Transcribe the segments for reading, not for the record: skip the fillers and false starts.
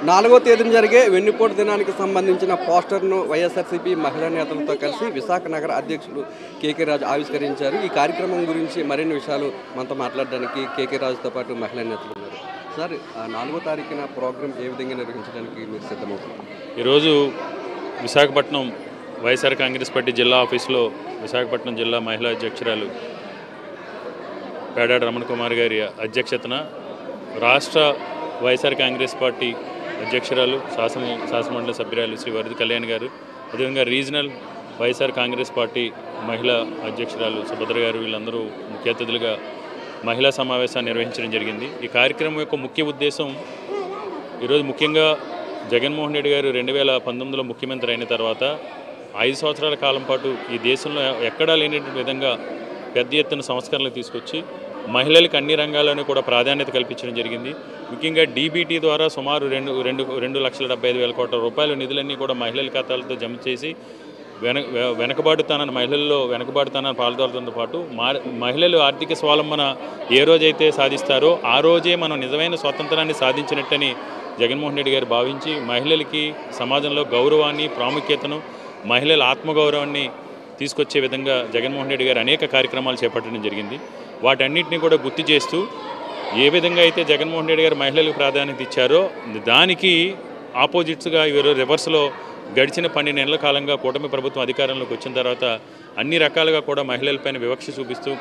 4వ తేదీన జరిగే వెన్నుపోటు దినానికి సంబంధించిన పోస్టర్ను వైఎస్ఆర్సీపీ మహిళా నేతలతో కలిసి విశాఖ నగర అధ్యక్షులు కేకే రాజు ఆవిష్కరించారు. ఈ కార్యక్రమం గురించి మరిన్ని విషయాలు మనతో మాట్లాడడానికి కేకే రాజుతో పాటు మహిళా నేతలు ఉన్నారు. సార్, 4వ తారీఖున ప్రోగ్రాం ఏ విధంగా నిర్వహించడానికి మీరు సిద్ధమవుతున్నారు? ఈరోజు విశాఖపట్నం వైఎస్ఆర్ కాంగ్రెస్ పార్టీ జిల్లా ఆఫీసులో విశాఖపట్నం జిల్లా మహిళా అధ్యక్షురాలు పేడాడ రమణ కుమార్ గారి అధ్యక్షతన రాష్ట్ర వైఎస్ఆర్ కాంగ్రెస్ పార్టీ అధ్యక్షురాలు శాసనమండలి సభ్యురాలు శ్రీ వరది కళ్యాణ్ గారు, అదేవిధంగా రీజనల్ వైఎస్ఆర్ కాంగ్రెస్ పార్టీ మహిళా అధ్యక్షురాలు సుభద్ర గారు, వీళ్ళందరూ ముఖ్య అతిథులుగా మహిళా సమావేశాన్ని నిర్వహించడం జరిగింది. ఈ కార్యక్రమం యొక్క ముఖ్య ఉద్దేశం ఈరోజు ముఖ్యంగా జగన్మోహన్ రెడ్డి గారు 2019లో ముఖ్యమంత్రి అయిన తర్వాత 5 సంవత్సరాల కాలం పాటు ఈ దేశంలో ఎక్కడా లేనటువంటి విధంగా పెద్ద ఎత్తున సంస్కరణలు తీసుకొచ్చి మహిళలకు అన్ని రంగాల్లోనూ కూడా ప్రాధాన్యత కల్పించడం జరిగింది. ముఖ్యంగా డీబీటీ ద్వారా సుమారు 2,75,000 కోట్ల రూపాయల నిధులన్నీ కూడా మహిళల ఖాతాలతో జమ చేసి మహిళల్లో వెనకబాటుతనాన్ని పాల్గొనడంతో పాటు మహిళలు ఆర్థిక స్వావలంబన ఏ రోజైతే సాధిస్తారో ఆ రోజే మనం నిజమైన స్వాతంత్రాన్ని సాధించినట్టని జగన్మోహన్ రెడ్డి గారు భావించి మహిళలకి సమాజంలో గౌరవాన్ని, ప్రాముఖ్యతను, మహిళల ఆత్మగౌరవాన్ని తీసుకొచ్చే విధంగా జగన్మోహన్ రెడ్డి గారు అనేక కార్యక్రమాలు చేపట్టడం జరిగింది. వాటన్నిటిని కూడా గుర్తు చేస్తూ ఏ విధంగా అయితే జగన్మోహన్ రెడ్డి గారు మహిళలకు ప్రాధాన్యత ఇచ్చారో దానికి ఆపోజిట్స్గా రివర్స్లో గడిచిన 12 నెలల కాలంగా కూటమి ప్రభుత్వం అధికారంలోకి వచ్చిన తర్వాత అన్ని రకాలుగా కూడా మహిళలపైన వివక్ష చూపిస్తూ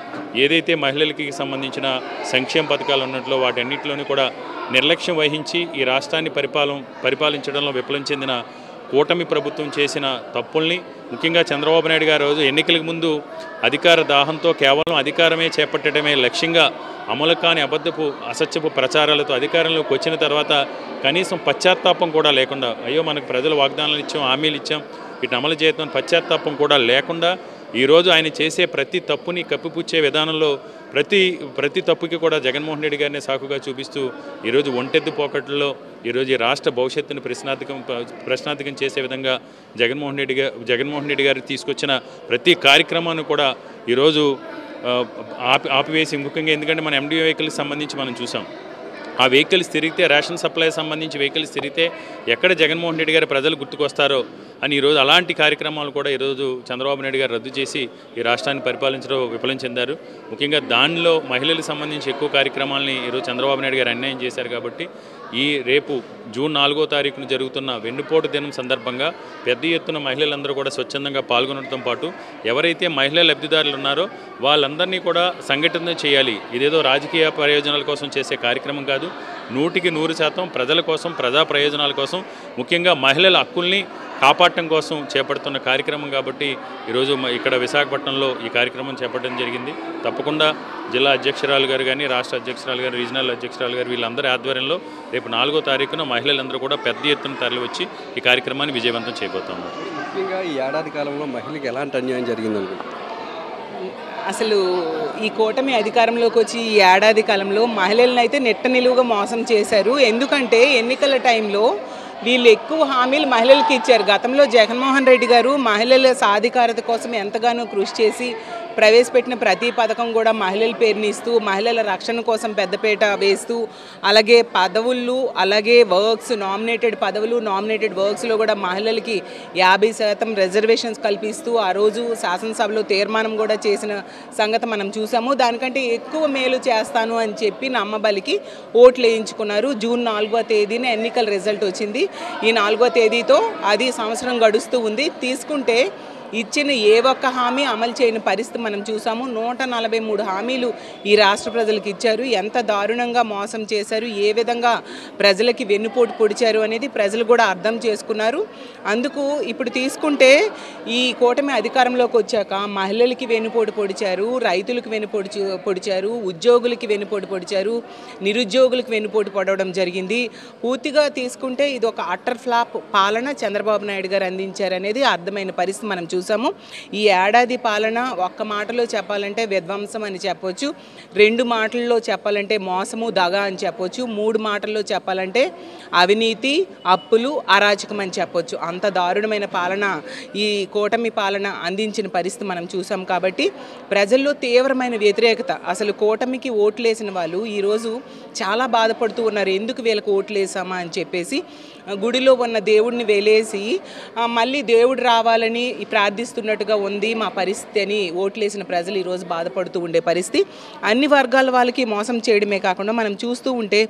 ఏదైతే మహిళలకి సంబంధించిన సంక్షేమ పథకాలు ఉన్నట్లో వాటన్నిటిలోనూ కూడా నిర్లక్ష్యం వహించి ఈ రాష్ట్రాన్ని పరిపాలించడంలో విఫలం చెందిన కూటమి ప్రభుత్వం చేసిన తప్పుల్ని, ముఖ్యంగా చంద్రబాబు నాయుడు గారు రోజు ఎన్నికలకు ముందు అధికార దాహంతో కేవలం అధికారమే చేపట్టడమే లక్ష్యంగా అమలు కాని అబద్ధపు అసత్యపు ప్రచారాలతో అధికారంలోకి వచ్చిన తర్వాత కనీసం పశ్చాత్తాపం కూడా లేకుండా, అయ్యో మనకు ప్రజలు వాగ్దానాలు ఇచ్చాం, హామీలు ఇచ్చాం, వీటిని అమలు చేయడం పశ్చాత్తాపం కూడా లేకుండా ఈరోజు ఆయన చేసే ప్రతి తప్పుని కప్పిపుచ్చే విధానంలో ప్రతి తప్పుకి కూడా జగన్మోహన్ రెడ్డి గారిని సాకుగా చూపిస్తూ ఈరోజు ఒంటెద్దు పోకట్లలో ఈరోజు ఈ రాష్ట్ర భవిష్యత్తును ప్రశ్నార్థకం చేసే విధంగా జగన్మోహన్ రెడ్డి గారు తీసుకొచ్చిన ప్రతి కార్యక్రమాన్ని కూడా ఈరోజు ఆపివేసి, ముఖ్యంగా ఎందుకంటే మన ఎండి వెహికల్కి సంబంధించి మనం చూసాం. ఆ వెహికల్స్ తిరిగితే, రేషన్ సప్లై సంబంధించి వెహికల్స్ తిరిగితే ఎక్కడ జగన్మోహన్ రెడ్డి గారు ప్రజలు గుర్తుకొస్తారో అని ఈరోజు అలాంటి కార్యక్రమాలు కూడా ఈరోజు చంద్రబాబు నాయుడు గారు రద్దు చేసి ఈ రాష్ట్రాన్ని పరిపాలించడం విఫలం చెందారు. ముఖ్యంగా దానిలో మహిళలకు సంబంధించి ఎక్కువ కార్యక్రమాలని ఈరోజు చంద్రబాబు నాయుడు గారు అన్యాయం చేశారు. కాబట్టి రేపు జూన్ 4వ తారీఖున జరుగుతున్న వెన్నుపోటు దినం సందర్భంగా పెద్ద ఎత్తున మహిళలందరూ కూడా స్వచ్ఛందంగా పాల్గొనడంతో పాటు ఎవరైతే మహిళా లబ్ధిదారులు ఉన్నారో వాళ్ళందరినీ కూడా సంఘటన చేయాలి. ఇదేదో రాజకీయ ప్రయోజనాల కోసం చేసే కార్యక్రమం కాదు. 100% ప్రజల కోసం, ప్రజా ప్రయోజనాల కోసం, ముఖ్యంగా మహిళల హక్కుల్ని కాపాడటం కోసం చేపడుతున్న కార్యక్రమం. కాబట్టి ఈరోజు ఇక్కడ విశాఖపట్నంలో ఈ కార్యక్రమం చేపట్టడం జరిగింది. తప్పకుండా జిల్లా అధ్యక్షురాలు గారు కానీ, రాష్ట్ర అధ్యక్షురాలు గారు, రీజనల్ అధ్యక్షురాలు గారు, వీళ్ళందరి ఆధ్వర్యంలో రేపు 4వ తారీఖున మహిళలందరూ కూడా పెద్ద ఎత్తున తరలివచ్చి ఈ కార్యక్రమాన్ని విజయవంతం చేయబోతున్నారు. ముఖ్యంగా ఈ ఏడాది కాలంలో మహిళలకు ఎలాంటి అన్యాయం జరిగిందనుకుంటున్నారు? అసలు ఈ కూటమి అధికారంలోకి వచ్చి ఈ ఏడాది కాలంలో మహిళలను అయితే నెట్ట నిలువుగా మోసం చేశారు. ఎందుకంటే ఎన్నికల టైంలో వీళ్ళు ఎక్కువ హామీలు మహిళలకు ఇచ్చారు. గతంలో జగన్మోహన్ రెడ్డి గారు మహిళల సాధికారత కోసం ఎంతగానో కృషి చేసి ప్రవేశపెట్టిన ప్రతి పథకం కూడా మహిళల పేరుని ఇస్తూ మహిళల రక్షణ కోసం పెద్దపీట వేస్తూ, అలాగే పదవులు, అలాగే వర్క్స్, నామినేటెడ్ పదవులు, నామినేటెడ్ వర్క్స్లో కూడా మహిళలకి 50% రిజర్వేషన్స్ కల్పిస్తూ ఆ రోజు శాసనసభలో తీర్మానం కూడా చేసిన సంగతి మనం చూసాము. దానికంటే ఎక్కువ మేలు చేస్తాను అని చెప్పి నమ్మబలికి ఓట్లు వేయించుకున్నారు. జూన్ 4వ తేదీన ఎన్నికల రిజల్ట్ వచ్చింది. ఈ 4వ తేదీతో అది సంవత్సరం గడుస్తూ ఉంది. తీసుకుంటే ఇచ్చిన ఏ ఒక్క హామీ అమలు చేయని పరిస్థితి మనం చూసాము. 143 హామీలు ఈ రాష్ట్ర ప్రజలకు ఇచ్చారు. ఎంత దారుణంగా మోసం చేశారు, ఏ విధంగా ప్రజలకి వెన్నుపోటు పొడిచారు అనేది ప్రజలు కూడా అర్థం చేసుకున్నారు. అందుకు ఇప్పుడు తీసుకుంటే ఈ కూటమి అధికారంలోకి వచ్చాక మహిళలకి వెన్నుపోటు పొడిచారు, రైతులకు వెన్నుపోటు పొడిచారు, ఉద్యోగులకి వెన్నుపోటు పొడిచారు, నిరుద్యోగులకు వెన్నుపోటు పొడవడం జరిగింది. పూర్తిగా తీసుకుంటే ఇది ఒక అట్టర్ ఫ్లాప్ పాలన చంద్రబాబు నాయుడు గారు అందించారనేది అర్థమైన పరిస్థితి మనం చూసాం. చూసాము. ఈ ఏడాది పాలన ఒక్క మాటలో చెప్పాలంటే విధ్వంసం అని చెప్పొచ్చు, 2 మాటల్లో చెప్పాలంటే మోసము దగ అని చెప్పొచ్చు, 3 మాటల్లో చెప్పాలంటే అవినీతి అప్పులు అరాచకం అని చెప్పొచ్చు. అంత దారుణమైన పాలన ఈ కూటమి పాలన అందించిన పరిస్థితి మనం చూసాం. కాబట్టి ప్రజల్లో తీవ్రమైన వ్యతిరేకత. అసలు కూటమికి ఓట్లేసిన వాళ్ళు ఈరోజు చాలా బాధపడుతూ ఉన్నారు. ఎందుకు వీళ్ళకి ఓట్లేసామా అని చెప్పేసి గుడిలో ఉన్న దేవుడిని వెలేసి మళ్ళీ దేవుడు రావాలని ప్రార్థిస్తున్నట్టుగా ఉంది మా పరిస్థితి అని ఓట్లేసిన ప్రజలు ఈరోజు బాధపడుతూ ఉండే పరిస్థితి. అన్ని వర్గాల వాళ్ళకి మోసం చేయడమే కాకుండా మనం చూస్తూ ఉంటే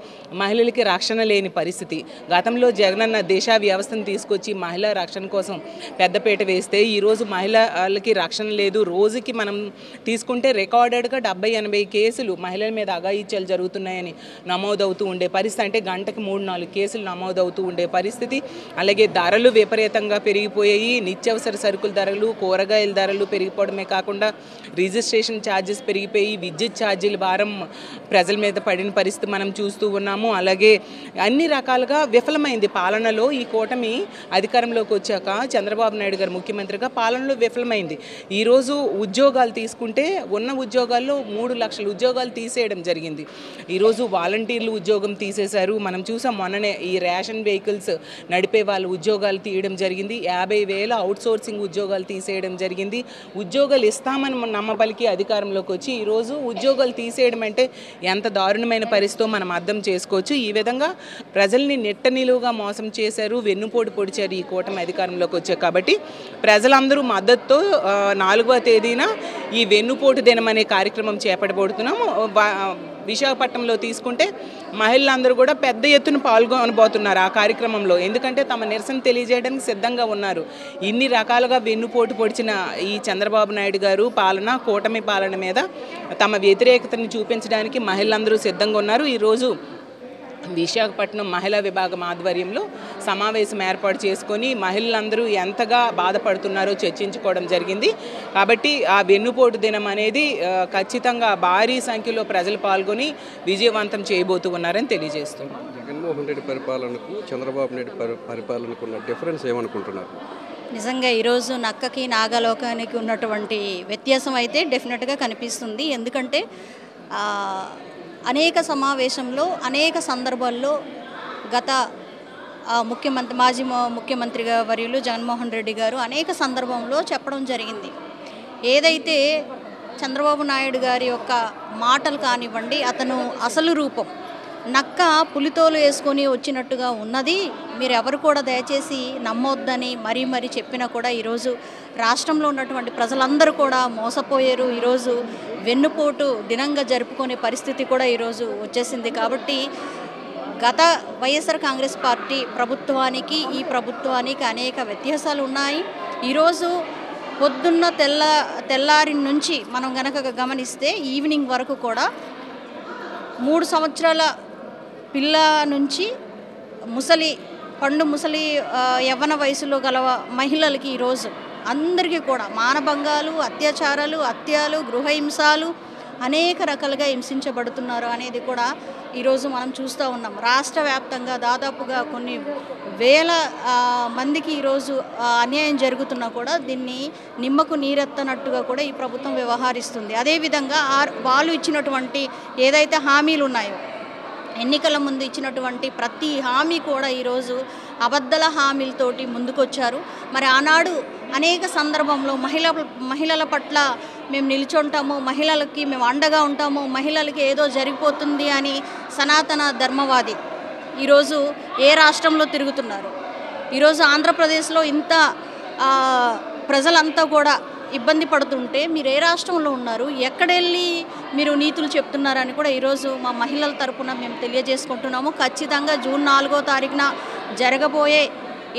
మహిళలకి రక్షణ లేని పరిస్థితి. గతంలో జగనన్న దిశ వ్యవస్థను తీసుకొచ్చి మహిళా రక్షణ కోసం పెద్దపీట వేస్తే ఈరోజు మహిళలకి రక్షణ లేదు. రోజుకి మనం తీసుకుంటే రికార్డెడ్గా 70-80 కేసులు మహిళల మీద అఘాయిత్యాలు జరుగుతున్నాయని నమోదవుతూ ఉండే పరిస్థితి. అంటే గంటకి 3-4 కేసులు నమోదవుతూ ఉండే పరిస్థితి. అలాగే ధరలు విపరీతంగా పెరిగిపోయాయి. నిత్యావసర సరుకుల ధరలు, కూరగాయల ధరలు పెరిగిపోవడమే కాకుండా రిజిస్ట్రేషన్ ఛార్జెస్ పెరిగిపోయి విద్యుత్ ఛార్జీల భారం ప్రజల మీద పడిన పరిస్థితి మనం చూస్తూ ఉన్నాము. అలాగే అన్ని రకాలుగా విఫలమైంది పాలనలో. ఈ కూటమి అధికారంలోకి వచ్చాక చంద్రబాబు నాయుడు గారు ముఖ్యమంత్రిగా పాలనలో విఫలమైంది. ఈరోజు ఉద్యోగాలు తీసుకుంటే ఉన్న ఉద్యోగాల్లో 3 లక్షల ఉద్యోగాలు తీసేయడం జరిగింది. ఈరోజు వాలంటీర్లు ఉద్యోగం తీసేశారు. మనం చూసాం మొన్ననే ఈ రేషన్ వెహికల్స్ నడిపే వాళ్ళ ఉద్యోగాలు తీయడం జరిగింది. 50,000 అవుట్సోర్సింగ్ ఉద్యోగాలు తీసేయడం జరిగింది. ఉద్యోగాలు ఇస్తామని నమ్మబలికి అధికారంలోకి వచ్చి ఈరోజు ఉద్యోగాలు తీసేయడం అంటే ఎంత దారుణమైన పరిస్థితితో మనం అర్థం చేసుకోవచ్చు. ఈ విధంగా ప్రజల్ని నెట్ట నిలువుగా మోసం చేశారు, వెన్నుపోటు పొడిచారు ఈ కూటమి అధికారంలోకి వచ్చారు. కాబట్టి ప్రజలందరూ మద్దతుతో 4వ తేదీన ఈ వెన్నుపోటు దినం అనే కార్యక్రమం చేపట్టబోతున్నాము. విశాఖపట్నంలో తీసుకుంటే మహిళలందరూ కూడా పెద్ద ఎత్తున పాల్గొనబోతున్నారు ఆ కార్యక్రమంలో. ఎందుకంటే తమ నిరసన తెలియజేయడానికి సిద్ధంగా ఉన్నారు. ఇన్ని రకాలుగా వెన్నుపోటు పొడిచిన ఈ చంద్రబాబు నాయుడు గారు పాలన, కూటమి పాలన మీద తమ వ్యతిరేకతను చూపించడానికి మహిళలందరూ సిద్ధంగా ఉన్నారు. ఈరోజు విశాఖపట్నం మహిళా విభాగం ఆధ్వర్యంలో సమావేశం ఏర్పాటు చేసుకొని మహిళలందరూ ఎంతగా బాధపడుతున్నారో చర్చించుకోవడం జరిగింది. కాబట్టి ఆ వెన్నుపోటు దినం అనేది ఖచ్చితంగా భారీ సంఖ్యలో ప్రజలు పాల్గొని విజయవంతం చేయబోతూ ఉన్నారని తెలియజేస్తున్నారు. జగన్మోహన్ రెడ్డి పరిపాలనకు చంద్రబాబు నాయుడు పరిపాలనకు ఉన్న డిఫరెన్స్ ఏమనుకుంటున్నారు? నిజంగా ఈరోజు నక్కకి నాగలోకానికి ఉన్నటువంటి వ్యత్యాసం అయితే డెఫినెట్గా కనిపిస్తుంది. ఎందుకంటే అనేక సమావేశంలో అనేక సందర్భాల్లో గత మాజీ ముఖ్యమంత్రి వర్యులు జగన్మోహన్ రెడ్డి గారు అనేక సందర్భంలో చెప్పడం జరిగింది. ఏదైతే చంద్రబాబు నాయుడు గారి యొక్క మాటలు కానివ్వండి, అతను అసలు రూపం నక్క పులితోలు వేసుకొని వచ్చినట్టుగా ఉన్నది, మీరెవరు కూడా దయచేసి నమ్మొద్దని మరీ చెప్పినా కూడా ఈరోజు రాష్ట్రంలో ఉన్నటువంటి ప్రజలందరూ కూడా మోసపోయారు. ఈరోజు వెన్నుపోటు దినంగా జరుపుకునే పరిస్థితి కూడా ఈరోజు వచ్చేసింది. కాబట్టి గత వైఎస్ఆర్ కాంగ్రెస్ పార్టీ ప్రభుత్వానికి ఈ ప్రభుత్వానికి అనేక వ్యత్యాసాలు ఉన్నాయి. ఈరోజు పొద్దున్న తెల్లారి నుంచి మనం గనక గమనిస్తే ఈవినింగ్ వరకు కూడా 3 సంవత్సరాల పిల్ల నుంచి పండు ముసలి యవ్వన వయసులో గల మహిళలకి ఈరోజు అందరికీ కూడా మానభంగాలు, అత్యాచారాలు, హత్యలు, గృహహింసాలు అనేక రకాలుగా హింసించబడుతున్నారు అనేది కూడా ఈరోజు మనం చూస్తూ ఉన్నాం. రాష్ట్ర వ్యాప్తంగా దాదాపుగా కొన్ని వేల మందికి ఈరోజు అన్యాయం జరుగుతున్నా కూడా దీన్ని నిమ్మకు నీరెత్తనట్టుగా కూడా ఈ ప్రభుత్వం వ్యవహరిస్తుంది. అదేవిధంగా వాళ్ళు ఇచ్చినటువంటి ఏదైతే హామీలు ఉన్నాయో, ఎన్నికల ముందు ఇచ్చినటువంటి ప్రతి హామీ కూడా ఈరోజు అబద్ధాల హామీలతోటి ముందుకొచ్చారు. మరి ఆనాడు అనేక సందర్భంలో మహిళల పట్ల మేము నిల్చుంటాము, మహిళలకి మేము అండగా ఉంటాము, మహిళలకి ఏదో జరిగిపోతుంది అని సనాతన ధర్మవాది ఈరోజు ఏ రాష్ట్రంలో తిరుగుతున్నారు? ఈరోజు ఆంధ్రప్రదేశ్లో ఇంత ప్రజలంతా కూడా ఇబ్బంది పడుతుంటే మీరు ఏ రాష్ట్రంలో ఉన్నారు, ఎక్కడెళ్ళి మీరు నీతులు చెప్తున్నారని కూడా ఈరోజు మా మహిళల తరపున మేము తెలియజేసుకుంటున్నాము. ఖచ్చితంగా జూన్ 4వ తారీఖున జరగబోయే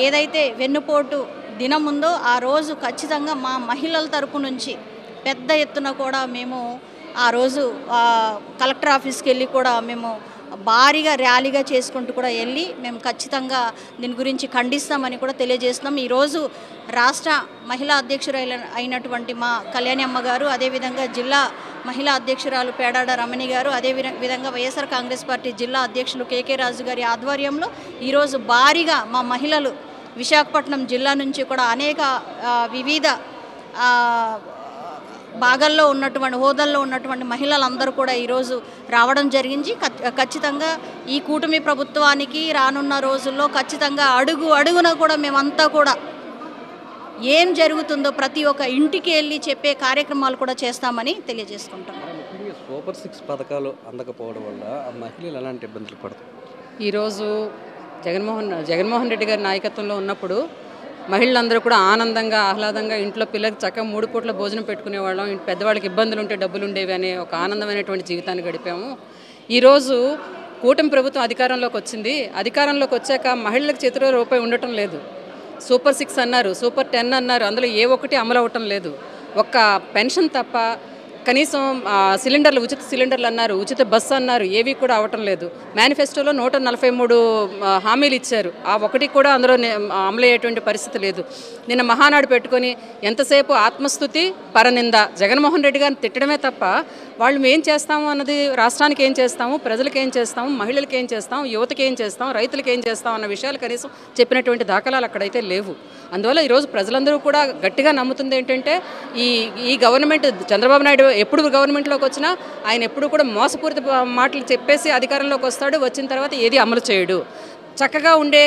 ఏదైతే వెన్నుపోటు దినం ఉందో ఆ రోజు ఖచ్చితంగా మా మహిళల తరపు నుంచి పెద్ద ఎత్తున కూడా మేము ఆ రోజు కలెక్టర్ ఆఫీస్కి వెళ్ళి కూడా మేము భారీగా ర్యాలీగా చేసుకుంటూ కూడా వెళ్ళి మేము ఖచ్చితంగా దీని గురించి ఖండిస్తామని కూడా తెలియజేస్తున్నాం. ఈరోజు రాష్ట్ర మహిళా అయినటువంటి మా కళ్యాణి అమ్మ గారు, అదేవిధంగా జిల్లా మహిళా అధ్యక్షురాలు పేడాడ రమణి గారు, అదేవిధంగా వైఎస్ఆర్ కాంగ్రెస్ పార్టీ జిల్లా అధ్యక్షులు కేకే రాజు గారి ఆధ్వర్యంలో ఈరోజు భారీగా మా మహిళలు విశాఖపట్నం జిల్లా నుంచి కూడా అనేక వివిధ ఆ, భాగాల్లో ఉన్నటువంటి హోదాల్లో ఉన్నటువంటి మహిళలందరూ కూడా ఈరోజు రావడం జరిగింది. ఖచ్చితంగా ఈ కూటమి ప్రభుత్వానికి రానున్న రోజుల్లో ఖచ్చితంగా అడుగు అడుగున కూడా మేమంతా కూడా ఏం జరుగుతుందో ప్రతి ఒక్క ఇంటికి వెళ్ళి చెప్పే కార్యక్రమాలు కూడా చేస్తామని తెలియజేసుకుంటాం. ముఖ్యంగా సూపర్ 6 పథకాలు అందకపోవడం వల్ల ఆ మహిళలు ఎలాంటి ఇబ్బందులు పడతారు? ఈరోజు జగన్మోహన్ రెడ్డి గారి నాయకత్వంలో ఉన్నప్పుడు మహిళలందరూ కూడా ఆనందంగా ఆహ్లాదంగా ఇంట్లో పిల్లలకి చక్కగా 3 పూట్ల భోజనం పెట్టుకునేవాళ్ళం. పెద్దవాళ్ళకి ఇబ్బందులు ఉంటే డబ్బులు ఉండేవి అనే ఒక ఆనందమైనటువంటి జీవితాన్ని గడిపాము. ఈరోజు కూటమి ప్రభుత్వం అధికారంలోకి వచ్చింది. అధికారంలోకి వచ్చాక మహిళలకు చేతిలో రూపాయి ఉండటం లేదు. సూపర్ 6 అన్నారు, సూపర్ 10 అన్నారు, అందులో ఏ ఒక్కటి అమలు అవటం లేదు. ఒక్క పెన్షన్ తప్ప కనీసం సిలిండర్లు ఉచిత సిలిండర్లు అన్నారు, ఉచిత బస్సు అన్నారు, ఏవి కూడా అవటం లేదు. మేనిఫెస్టోలో 143 హామీలు ఇచ్చారు, ఆ ఒకటి కూడా అందులో అమలు అయ్యేటువంటి పరిస్థితి లేదు. నిన్న మహానాడు పెట్టుకొని ఎంతసేపు ఆత్మస్తుతి పరనింద, జగన్మోహన్ రెడ్డి గారిని తిట్టడమే తప్ప వాళ్ళు ఏం చేస్తాము అన్నది, రాష్ట్రానికి ఏం చేస్తాము, ప్రజలకు ఏం చేస్తాము, మహిళలకు ఏం చేస్తాం, యువతకి ఏం చేస్తాం, రైతులకు ఏం చేస్తాం అన్న విషయాలు కనీసం చెప్పినటువంటి దాఖలాలు అక్కడైతే లేవు. అందువల్ల ఈరోజు ప్రజలందరూ కూడా గట్టిగా నమ్ముతుంది ఏంటంటే ఈ గవర్నమెంట్, చంద్రబాబు నాయుడు ఎప్పుడు గవర్నమెంట్లోకి వచ్చినా ఆయన ఎప్పుడు కూడా మోసపూరిత మాటలు చెప్పేసి అధికారంలోకి వస్తాడు, వచ్చిన తర్వాత ఏది అమలు చేయడు. చక్కగా ఉండే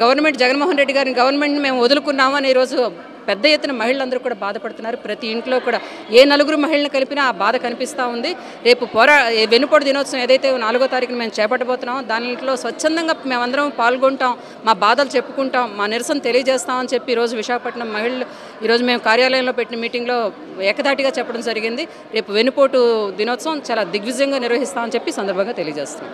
గవర్నమెంట్, జగన్మోహన్ రెడ్డి గారిని గవర్నమెంట్ని మేము వదులుకున్నామని ఈరోజు పెద్ద ఎత్తున మహిళలందరూ కూడా బాధపడుతున్నారు. ప్రతి ఇంట్లో కూడా ఏ నలుగురు మహిళలను కలిపినా ఆ బాధ కనిపిస్తూ ఉంది. రేపు వెన్నుపోటు దినోత్సవం ఏదైతే 4వ తారీఖున మేము చేపట్టబోతున్నామో దానిలో స్వచ్ఛందంగా మేమందరం పాల్గొంటాం, మా బాధలు చెప్పుకుంటాం, మా నిరసన తెలియజేస్తామని చెప్పి ఈరోజు విశాఖపట్నం మహిళలు ఈరోజు మేము కార్యాలయంలో పెట్టిన మీటింగ్లో ఏకధాటిగా చెప్పడం జరిగింది. రేపు వెన్నుపోటు దినోత్సవం చాలా దిగ్విజయంగా నిర్వహిస్తామని చెప్పి సందర్భంగా తెలియజేస్తాం.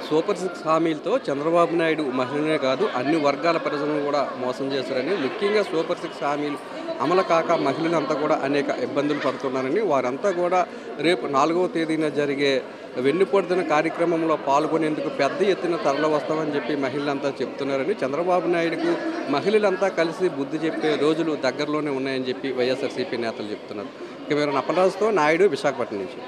సూపర్ 6 హామీలతో చంద్రబాబు నాయుడు మహిళనే కాదు అన్ని వర్గాల ప్రజలను కూడా మోసం చేశారని, ముఖ్యంగా సూపర్ 6 హామీలు అమలు కాక మహిళలంతా కూడా అనేక ఇబ్బందులు పడుతున్నారని, వారంతా కూడా రేపు 4వ తేదీన జరిగే వెన్నుపోటు కార్యక్రమంలో పాల్గొనేందుకు పెద్ద ఎత్తున తరలి వస్తామని చెప్పి మహిళలంతా చెప్తున్నారని, చంద్రబాబు నాయుడుకు మహిళలంతా కలిసి బుద్ధి చెప్పే రోజులు దగ్గరలోనే ఉన్నాయని చెప్పి వైఎస్ఆర్సీపీ నేతలు చెప్తున్నారు. కెమెరా అప్పలరాజుతో నాయుడు, విశాఖపట్నం నుంచి.